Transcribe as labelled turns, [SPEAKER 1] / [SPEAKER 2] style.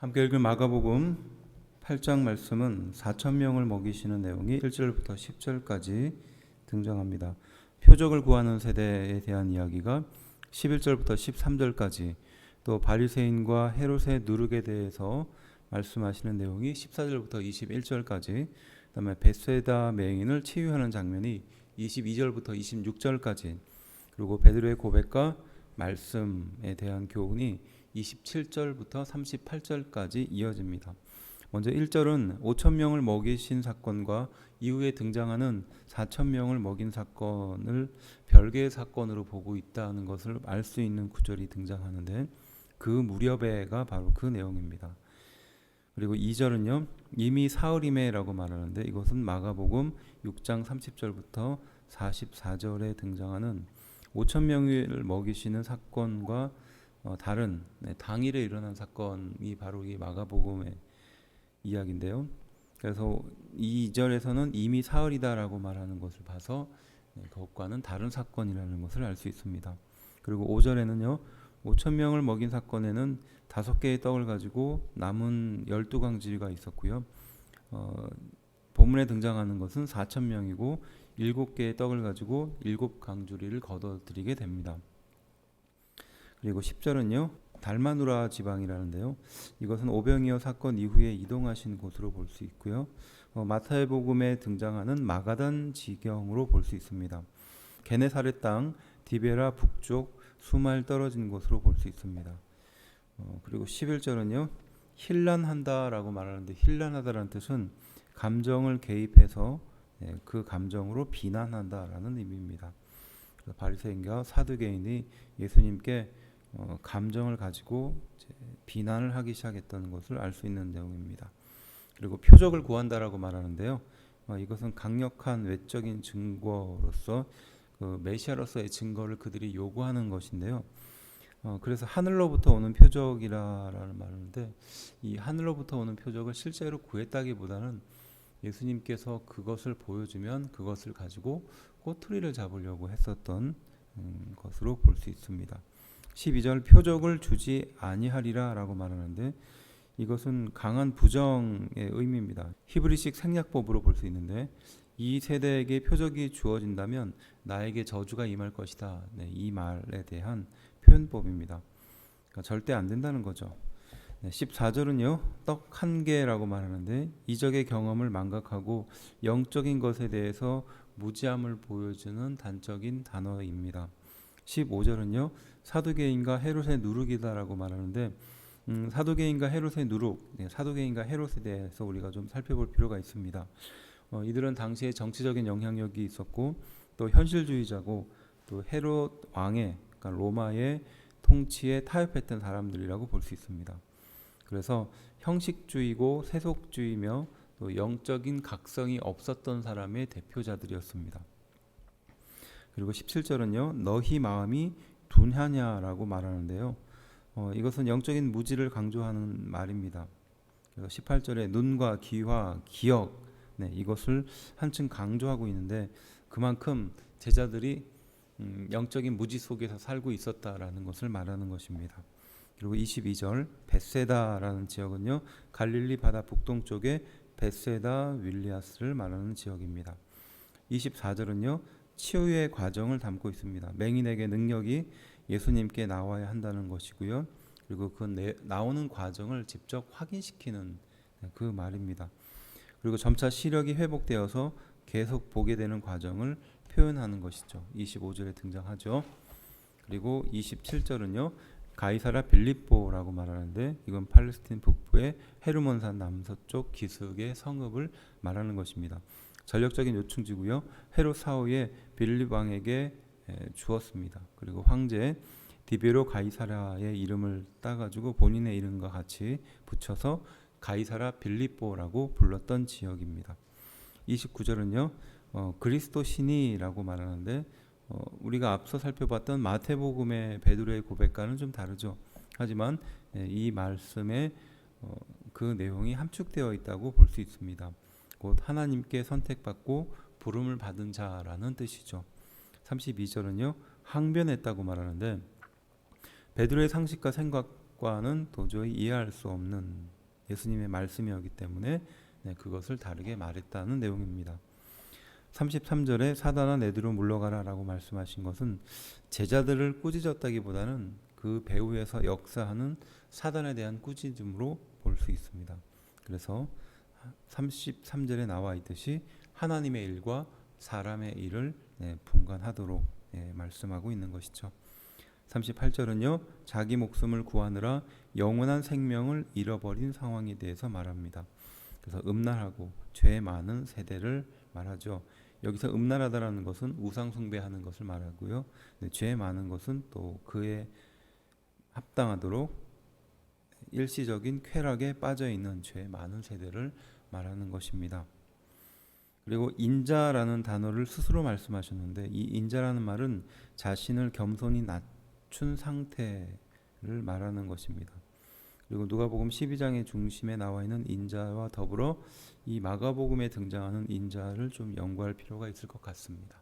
[SPEAKER 1] 함께 읽을 마가복음 8장 말씀은 4천 명을 먹이시는 내용이 1절부터 10절까지 등장합니다. 표적을 구하는 세대에 대한 이야기가 11절부터 13절까지, 또 바리새인과 헤롯의 누룩에 대해서 말씀하시는 내용이 14절부터 21절까지, 그다음에 벳세다 맹인을 치유하는 장면이 22절부터 26절까지, 그리고 베드로의 고백과 말씀에 대한 교훈이 27절부터 38절까지 이어집니다. 먼저 1절은 5천 명을 먹이신 사건과 이후에 등장하는 4천 명을 먹인 사건을 별개의 사건으로 보고 있다는 것을 알 수 있는 구절이 등장하는데, 그 무렵에가 바로 그 내용입니다. 그리고 2절은요, 이미 사흘이매라고 말하는데, 이것은 마가복음 6장 30절부터 44절에 등장하는 5천 명을 먹이시는 사건과 다른 당일에 일어난 사건이 바로 이 마가복음의 이야기인데요. 그래서 2절에서는 이미 사흘이다라고 말하는 것을 봐서 그것과는 다른 사건이라는 것을 알 수 있습니다. 그리고 5절에는요, 5천 명을 먹인 사건에는 5개의 떡을 가지고 남은 12강쥐가 있었고요. 본문에 등장하는 것은 4천 명이고 7개의 떡을 가지고 7강주리를 거둬들이게 됩니다. 그리고 10절은요, 달마누라 지방이라는데요, 이것은 오병이어 사건 이후에 이동하신 곳으로 볼 수 있고요. 마타의복음에 등장하는 마가단 지경으로 볼 수 있습니다. 게네사렛 땅 디베라 북쪽 수마일 떨어진 곳으로 볼 수 있습니다. 그리고 11절은요, 힐난한다라고 말하는데, 힐난하다라는 뜻은 감정을 개입해서 그 감정으로 비난한다라는 의미입니다. 바리새인과 사두개인이 예수님께 감정을 가지고 비난을 하기 시작했던 것을 알 수 있는 내용입니다. 그리고 표적을 구한다라고 말하는데요, 이것은 강력한 외적인 증거로서 그 메시아로서의 증거를 그들이 요구하는 것인데요. 그래서 하늘로부터 오는 표적이라는 말인데, 이 하늘로부터 오는 표적을 실제로 구했다기보다는 예수님께서 그것을 보여주면 그것을 가지고 꼬투리를 잡으려고 했었던 것으로 볼 수 있습니다. 12절 표적을 주지 아니하리라 라고 말하는데, 이것은 강한 부정의 의미입니다. 히브리식 생략법으로 볼 수 있는데, 이 세대에게 표적이 주어진다면 나에게 저주가 임할 것이다, 이 말에 대한 표현법입니다. 그러니까 절대 안 된다는 거죠. 14절은요, 떡 한 개라고 말하는데, 이적의 경험을 망각하고 영적인 것에 대해서 무지함을 보여주는 단적인 단어입니다. 15절은요, 사두개인과 헤롯의 누룩이다라고 말하는데, 사두개인과 헤롯의 누룩, 사두개인과 헤롯에 대해서 우리가 좀 살펴볼 필요가 있습니다. 이들은 당시에 정치적인 영향력이 있었고, 또 현실주의자고, 또 헤롯 왕의, 그러니까 로마의 통치에 타협했던 사람들이라고 볼 수 있습니다. 그래서 형식주의고 세속주의며 또 영적인 각성이 없었던 사람의 대표자들이었습니다. 그리고 17절은요, 너희 마음이 둔하냐라고 말하는데요, 이것은 영적인 무지를 강조하는 말입니다. 그래서 18절에 눈과 귀와 기억, 이것을 한층 강조하고 있는데, 그만큼 제자들이 영적인 무지 속에서 살고 있었다라는 것을 말하는 것입니다. 그리고 22절 벳세다라는 지역은요, 갈릴리 바다 북동쪽에 벳세다 윌리아스를 말하는 지역입니다. 24절은요, 치유의 과정을 담고 있습니다. 맹인에게 능력이 예수님께 나와야 한다는 것이고요. 그리고 그 나오는 과정을 직접 확인시키는 그 말입니다. 그리고 점차 시력이 회복되어서 계속 보게 되는 과정을 표현하는 것이죠. 25절에 등장하죠. 그리고 27절은요, 가이사라 빌립보라고 말하는데, 이건 팔레스틴 북부의 헤르몬산 남서쪽 기슭의 성읍을 말하는 것입니다. 전력적인 요충지고요, 헤롯 사후에 빌립 왕에게 주었습니다. 그리고 황제 디베로 가이사라의 이름을 따가지고 본인의 이름과 같이 붙여서 가이사라 빌립보라고 불렀던 지역입니다. 29절은요, 그리스도 신이라고 말하는데, 우리가 앞서 살펴봤던 마태복음의 베드로의 고백과는 좀 다르죠. 하지만 이 말씀에 그 내용이 함축되어 있다고 볼 수 있습니다. 곧 하나님께 선택받고 부름을 받은 자라는 뜻이죠. 32절은요, 항변했다고 말하는데, 베드로의 상식과 생각과는 도저히 이해할 수 없는 예수님의 말씀이었기 때문에 그것을 다르게 말했다는 내용입니다. 33절에 사단아 내뒤로 물러가라라고 말씀하신 것은 제자들을 꾸짖었다기보다는 그 배후에서 역사하는 사단에 대한 꾸짖음으로 볼 수 있습니다. 그래서 33절에 나와 있듯이 하나님의 일과 사람의 일을 분간하도록 말씀하고 있는 것이죠. 38절은요. 자기 목숨을 구하느라 영원한 생명을 잃어버린 상황에 대해서 말합니다. 그래서 음란하고 죄 많은 세대를 말하죠. 여기서 음란하다라는 것은 우상 숭배하는 것을 말하고요. 죄 많은 것은 또 그에 합당하도록 일시적인 쾌락에 빠져 있는 죄 많은 세대를 말하는 것입니다. 그리고 인자라는 단어를 스스로 말씀하셨는데 이 인자라는 말은 자신을 겸손히 낮춘 상태를 말하는 것입니다. 그리고 누가복음 12장의 중심에 나와 있는 인자와 더불어 이 마가복음에 등장하는 인자를 좀 연구할 필요가 있을 것 같습니다.